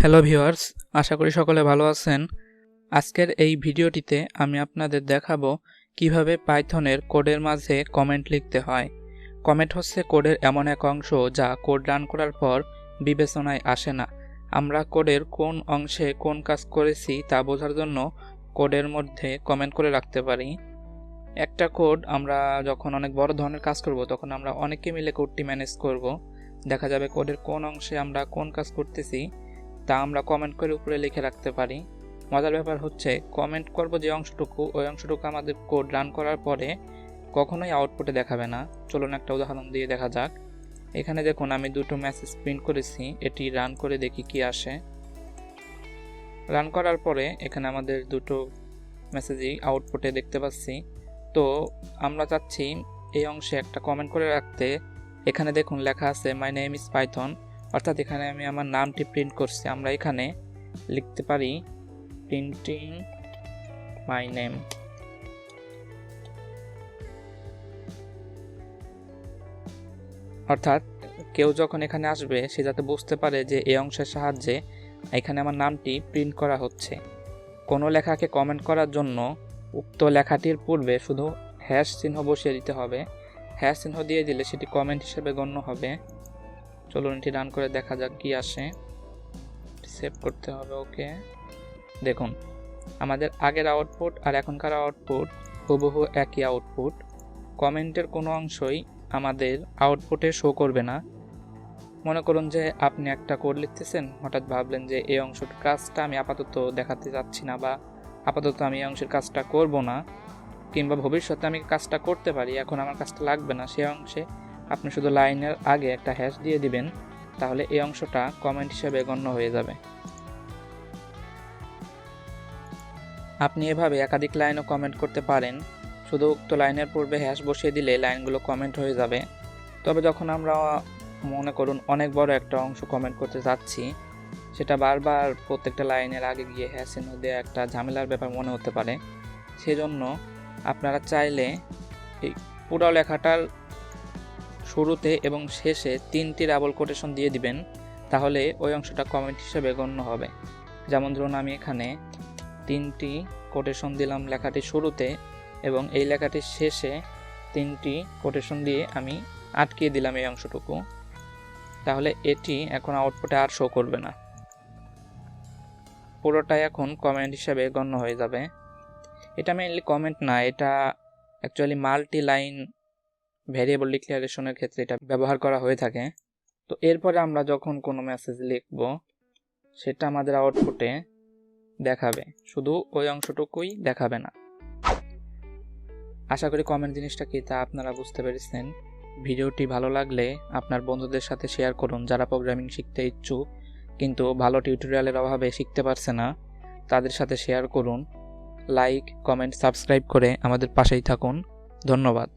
Hello viewers, আশা করি সকলে ভালো আছেন। আজকের এই ভিডিওটিতে আমি আপনাদের দেখাবো কিভাবে পাইথনের কোডের মাঝে কমেন্ট লিখতে হয়। কমেন্ট হচ্ছে কোডের এমন এক অংশ যা কোড রান করার পর বিবেচনায় আসে না। আমরা কোডের কোন অংশে কোন কাজ করেছি তা বোঝার জন্য কোডের মধ্যে কমেন্ট করে রাখতে পারি। একটা কোড আমরা যখন অনেক বড় ধরনের কাজ করব তখন আমরা অনেকে মিলে কোডটি ম্যানেজ করব। দেখা যাবে কোডের কোন অংশে আমরা কোন কাজ করতেছি তা আমরা কমেন্ট করে উপরে লিখে রাখতে পারি। মজার ব্যাপার হচ্ছে কমেন্ট করব যে অংশটুকু, ওই অংশটুকু আমাদের কোড রান করার পরে কখনোই আউটপুটে দেখাবে না। চলুন একটা উদাহরণ দিয়ে দেখা যাক। এখানে দেখুন আমি দুটো মেসেজ প্রিন্ট করেছি, এটি রান করে দেখি কি আসে। রান করার পরে এখানে আমাদের দুটো মেসেজই আউটপুটে দেখতে পাচ্ছি। তো আমরা চাচ্ছি এই অংশে একটা কমেন্ট করে রাখতে। এখানে দেখুন লেখা আছে মাই নেম ইজ পাইথন, অর্থাৎ এখানে আমি আমার নামটি প্রিন্ট করছি। আমরা এখানে লিখতে পারি প্রিন্টিং মাই নেম। অর্থাৎ কেউ যখন এখানে আসবে সে যাতে বুঝতে পারে যে এই অংশের সাহায্যে এখানে আমার নামটি প্রিন্ট করা হচ্ছে। কোনো লেখাকে কমেন্ট করার জন্য উক্ত লেখাটির পূর্বে শুধু হ্যাশ চিহ্ন বসিয়ে দিতে হবে। হ্যাশ চিহ্ন দিয়ে দিলে সেটি কমেন্ট হিসেবে গণ্য হবে। চলুন এটি রান করে দেখা যাক কি আসে। সেভ করতে হবে, ওকে। দেখুন আমাদের আগের আউটপুট আর এখনকার আউটপুট হুবহু একই আউটপুট। কমেন্টের কোনো অংশই আমাদের আউটপুটে শো করবে না। মনে করুন যে আপনি একটা কোড লিখতেছেন, হঠাৎ ভাবলেন যে এই অংশের কাজটা আমি আপাতত দেখাতে যাচ্ছি না, বা আপাতত আমি এই অংশের কাজটা করব না, কিংবা ভবিষ্যতে আমি কাজটা করতে পারি, এখন আমার কাজটা লাগবে না, সেই অংশে আপনি শুধু লাইনের আগে একটা হ্যাশ দিয়ে দিবেন, তাহলে এই অংশটা কমেন্ট হিসেবে গণ্য হয়ে যাবে। আপনি এভাবে একাধিক লাইনও কমেন্ট করতে পারেন। শুধু উক্ত লাইনের পূর্বে হ্যাশ বসিয়ে দিলে লাইনগুলো কমেন্ট হয়ে যাবে। তবে যখন আমরা মনে করুন অনেক বড় একটা অংশ কমেন্ট করতে যাচ্ছি, সেটা বারবার প্রত্যেকটা লাইনের আগে গিয়ে হ্যাশ চিহ্ন দেওয়া একটা ঝামেলার ব্যাপার মনে হতে পারে। সেজন্য আপনারা চাইলে এই পুরো লেখাটার শুরুতে এবং শেষে 3টি ডাবল কোটেশন দিয়ে দিবেন, তাহলে ওই অংশটা কমেন্ট হিসেবে গণ্য হবে। যেমন ধরুন আমি এখানে 3টি কোটেশন দিলাম লেখাটির শুরুতে, এবং এই লেখাটির শেষে 3টি কোটেশন দিয়ে আমি আটকিয়ে দিলাম এই অংশটুকু। তাহলে এটি এখন আউটপুটে আর শো করবে না, পুরোটাই এখন কমেন্ট হিসেবে গণ্য হয়ে যাবে। এটা মেইনলি কমেন্ট না, এটা অ্যাকচুয়ালি মাল্টি লাইন ভ্যারিয়েবল ডিক্লারেশনের ক্ষেত্রে এটা ব্যবহার করা হয়ে থাকে। তো এরপরে আমরা যখন কোনো মেসেজ লিখব সেটা আমাদের আউটপুটে দেখাবে, শুধু ওই অংশটুকুই দেখাবে না। আশা করি কমেন্ট জিনিসটা কি তা আপনারা বুঝতে পেরেছেন। ভিডিওটি ভালো লাগলে আপনার বন্ধুদের সাথে শেয়ার করুন। যারা প্রোগ্রামিং শিখতে ইচ্ছুক কিন্তু ভালো টিউটোরিয়ালের অভাবে শিখতে পারছে না, তাদের সাথে শেয়ার করুন। লাইক, কমেন্ট, সাবস্ক্রাইব করে আমাদের পাশেই থাকুন। ধন্যবাদ।